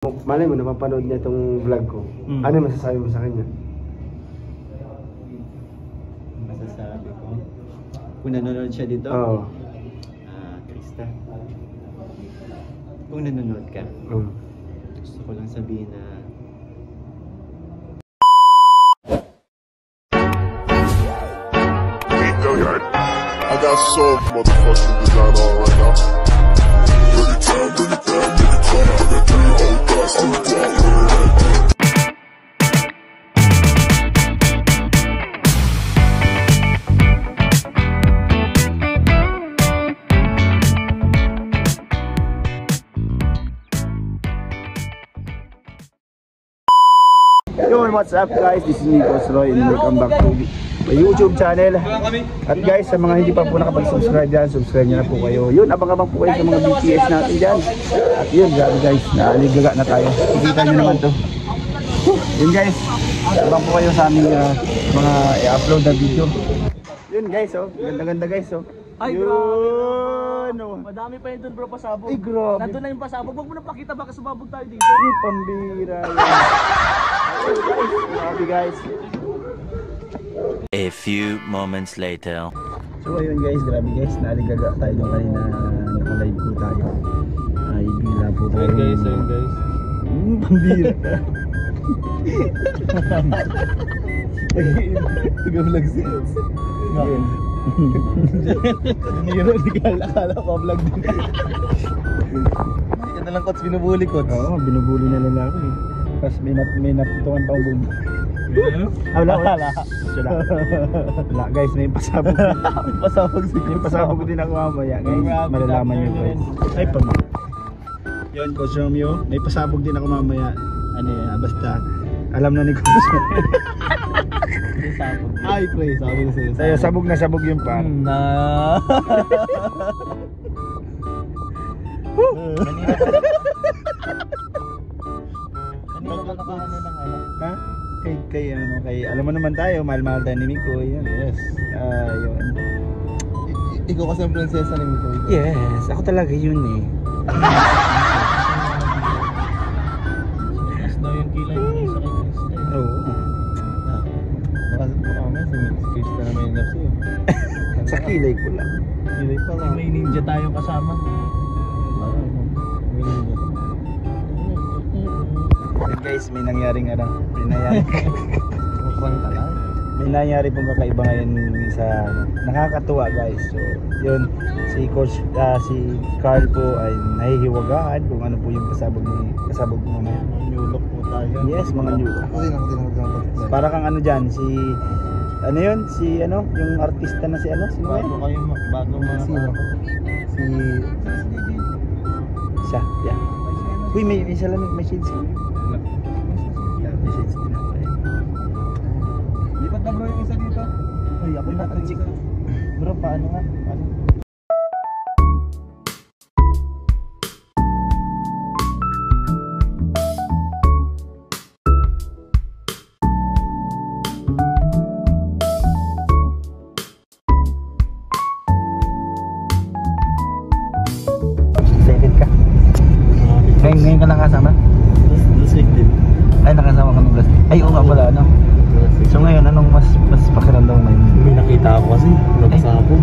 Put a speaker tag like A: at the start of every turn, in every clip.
A: Malay mo, napapanood niya itong vlog ko. Ano yung masasabi mo sa kanya?
B: Masasabi ko? Kung nanonood siya dito?
A: Oo.
B: Krista. Kung nanonood ka, gusto ko lang sabihin na
C: I got so motherfucking design on right now. Bring it down, bring it down, bring it down. I got 3 old guys to the block.
A: Yo, what's up guys? This is Nico Roy and welcome back to my YouTube channel. At guys, sa mga hindi pa po nakapag-subscribe dyan, subscribe nyo na po kayo. Yun, abang-abang po kayo sa mga BTS natin dyan. At yun, grabe guys, naaligaga na tayo. Ikita nyo naman to. Yun guys, abang po kayo sa aming mga i-upload na video. Yun guys, oh, ganda-ganda guys, oh.
D: Ay,
A: yun, oh.
D: Madami pa yun dun bro, pasabog.
A: Ay, grabe.
D: Nandun na yung pasabog. Huwag mo na pakita, baka sumabog tayo dito.
A: Ay, pambira yun. Grabe guys.
E: A few moments later.
A: So ayun guys, grabe guys, naaligaga tayo nung kanina naka-live po tayo. Ay, bila po tayo.
B: Ayun guys, ayun guys.
A: Pambira. Taga-vlog si Eds. Ayun.
B: Diniro, akala ko vlog din. Hindi ka nalang kots binubuli kots.
A: Oo, binubuli na lang ako eh. Tapos may natutukan pa ang bubo. Wala. Wala guys, may pasabog din. May pasabog din ako mamaya guys. Malalaman nyo guys. Ay, yun, Coach Romeo, may pasabog din ako mamaya. Ano yan, basta alam na ni Coach.
B: Ay, pre, sabi ko sa'yo.
A: Sa'yo, sabog na sabog yung par.
B: Kanina ka nakaano ng ano?
A: Ha? Kay alam mo naman tayo, mahal-mahal tayo ni Miko. Yan.
B: Yes.
A: Yun.
B: Ikaw kasi ang prinsesa ni Miko.
A: Yes, ako talaga yun eh.
B: Mas daw yung kilay mo sa kay Krista.
A: Oo.
B: Baka may si Krista na may love sa'yo.
A: Sa kilay ko lang.
B: Kilay pa lang.
D: May ninja tayong kasama.
B: May ninja.
A: Yan guys, may nangyaring may nangyari pong kakaiba ngayon sa nakakatuwa guys. So yun, si Coach si Carl po ay nahihiwagaan kung ano po yung pasabog mo mamaya.
B: Nyulok po tayo.
A: Yes, mga nyulok.
B: Kasi
A: Para kang ano dyan, si ano yun, si ano, yung artista na si ano, sino
B: bago
A: yun?
B: kayo bago mga
A: Sino? Si siya, yeah. Uy, may salamin, may shades ko. Yeah, may shades din ako eh.
B: lipat na bro yung isa dito.
A: Uy, ako na,
B: Bro, paano nga? Paano?
A: Excited ka? Ngayon ka nakasama?
B: Last week din.
A: Ay, nakasama ka nung last week. Ay, oo nga pala, ano? So ngayon, anong mas pakiramdam mo ngayon?
B: May nakita ako kasi. Nagsapog.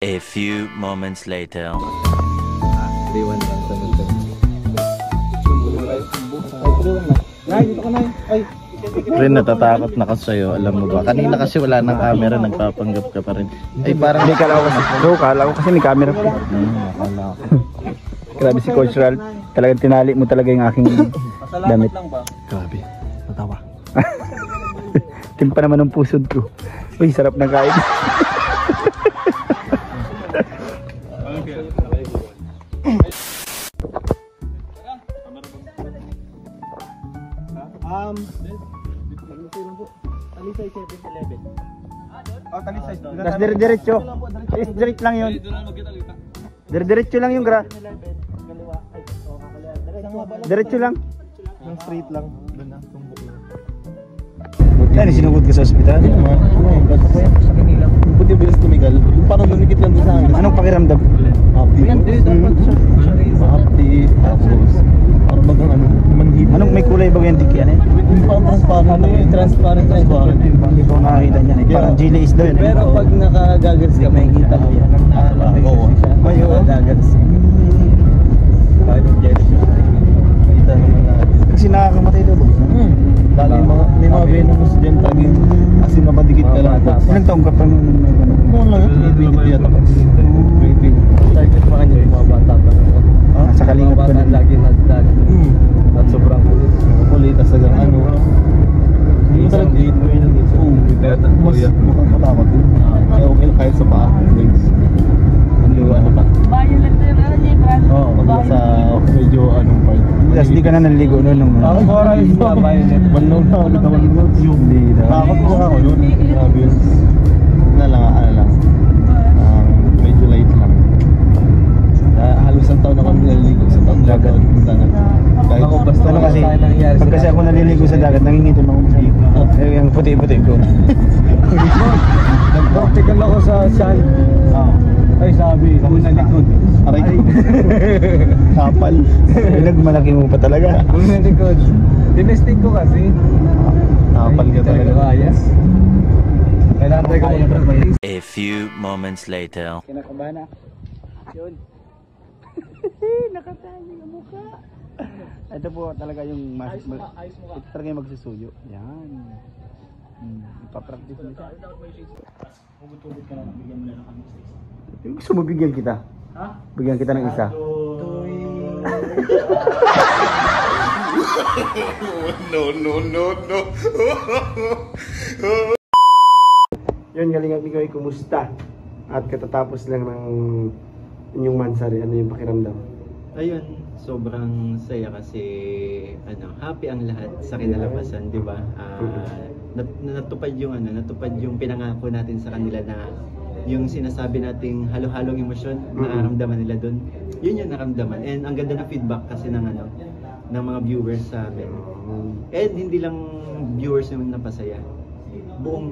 E: A few moments later.
B: 3-1 lang sa mga.
A: Nay, dito ka na. Ay,
B: Rin, natatakot na kasi sa'yo, alam mo ba? Kanina kasi wala ng camera, nagpapanggap ka pa rin. Ay, parang
A: hindi kala ko kasi. Kala ko kasi may camera po.
B: akala ko.
A: Grabe si Coach Ralph. Talagang tinali mo talaga yung aking damit.
D: lang ba?
A: Grabe. Natawa. Timpa naman ng pusod ko. Uy, sarap ng kain.
D: Talisay 7-11.
A: Oh, talisay. Tas dire-diretso. Straight lang yun. Dire-diretso lang yung gra. Diretso lang.
B: Yung straight lang, doon na, tumbok lang.
A: Ano, sinugod ka sa ospital?
B: Hindi naman. Ano eh, basta po yan sa kanila. Buti bilis tumigal. Yung parang lumikit lang din sa akin.
A: Anong pakiramdam?
B: Happy. Happy. Tapos, parang bagang ano, manhid.
A: Anong may kulay ba yung diki? Ano yun?
B: Yung parang transparent. Ano yung transparent?
A: Hindi ko nakakita niyan eh. Parang Gila is doon.
B: Pero pag nakagagals ka, may kita mo yan. Oo.
A: May oo.
B: Nakagagals. Kahit yung jealous yun. Kita naman natin.
A: Kasi nakakamatay daw.
B: Dali may mga venomous dyan talagang as in mapadikit ka lang.
A: Ilang taong ka pa nung
B: Noon lang yun, 20 yata pa. 20. Target pa kanya yung mga bata pa.
A: Sa kalingap ko na.
B: Lagi nagdali. At sobrang kulit. Kulit, tas hanggang ano. Hindi mo talaga dito. Oo, mas makakatakot yun. Kaya okay lang kahit sa paa. Ano ba? Oo, pag nasa medyo anong part.
A: Tapos di ka na naligo noon nung...
B: Ako oras na violet. Manlong na ulit naman yung takot ko ako noon. Grabe yun. Na lang, ano lang. Medyo light lang. Halos ang taon ako naliligo sa taon. Dagat. Kahit
A: Ano kasi, pag kasi ako naliligo sa dagat, nangingiton ako sa eh, yung puti-puti ko.
B: nag-practical ako sa sand. Ay sabi, kung sa likod. Aray ko. Kapal.
A: Nagmalaki mo pa talaga.
B: Kung sa likod. Tinesting ko kasi. Kapal ka talaga. Ayas. Kailangan tayo ko
E: A few moments later.
A: Kinakabahan na. Yun. Nakatali ang mukha. Ito po talaga yung ito talaga yung magsusuyo. Yan. Ipapractice mo siya. Hugot-hugot ka lang. Bigyan mo na lang kami sa isa. Gusto mo bigyan kita? Ha? Bigyan kita ng isa.
C: No.
A: Yun, Kalingap ni Koy, kumusta? At katatapos lang ng inyong mansari, ano yung pakiramdam?
F: Ayun, sobrang saya kasi happy ang lahat sa kinalabasan, 'di ba? Natupad yung pinangako natin sa kanila na yung sinasabi nating halo-halong emosyon, nararamdaman nila doon. Yun yung naramdaman. And ang ganda na feedback kasi ng mga viewers sa amin. And hindi lang viewers yung napasaya. Buong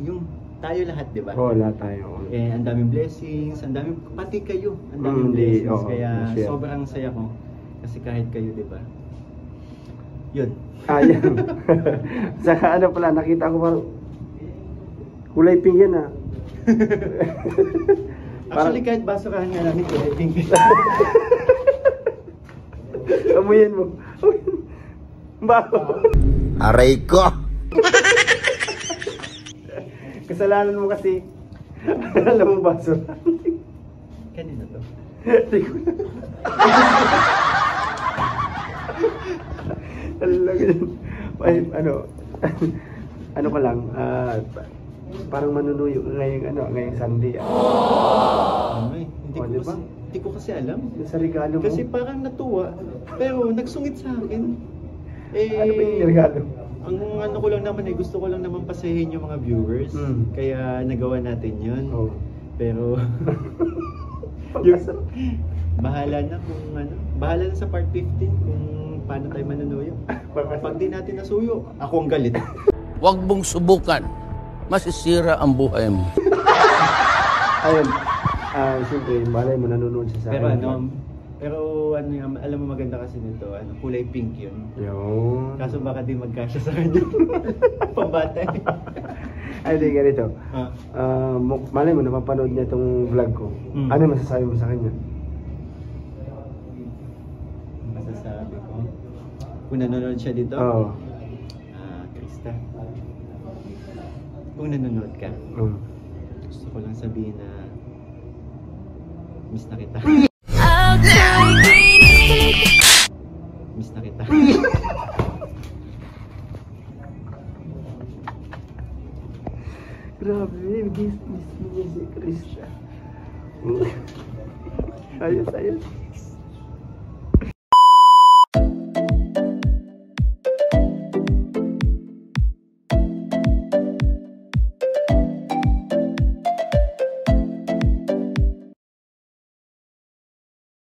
F: yung tayo lahat, 'di ba?
A: Oo, lahat tayo.
F: Eh, ang daming blessings, pati kayo, ang daming blessings. Kaya
A: siya.
F: sobrang saya ko. Kasi kahit kayo, di ba? Yun.
A: Yan. Saka ano pala, nakita ko parang kulay pink yan ah.
F: Actually, kahit basurahan nga namin, kulay pink.
A: Amuyin mo. Bago.
C: Aray ko!
A: Kasalanan mo kasi. Alam mo baso.
F: Kanina to.
A: Hindi ko na. Talaga yun. Ay, ano ko lang, parang manunuyo ngayong Sunday.
F: Ay,
A: Diba?
F: Hindi ko kasi alam.
A: Yung sa regalo mo.
F: Kasi parang natuwa, pero nagsungit sa akin.
A: Ano ba yung regalo?
F: Ang ko lang naman gusto ko lang naman pasahin yung mga viewers. Kaya nagawa natin yun.
A: Oh.
F: Pero bahala na sa part 15 kung paano tayo manunuyo. Pag di natin nasuyo, ako ang galit.
G: Huwag mong subukan. Masisira ang buhay mo.
A: Ayun. Siyempre, malay mo nanonood siya sa akin.
F: Pero alam mo maganda kasi nito, kulay pink yun.
A: Yun.
F: Kaso baka di magkasya sa kanya. Pambata.
A: Ay, di ganito. Malay mo, napapanood niya itong vlog ko. Ano yung masasabi mo sa kanya?
F: Masasabi ko? Kung nanonood siya dito?
A: Oo.
F: Krista. Kung nanonood ka, gusto ko lang sabihin na miss na kita. Miss na kita.
A: Grabe, miss mo si Krista. Ayos.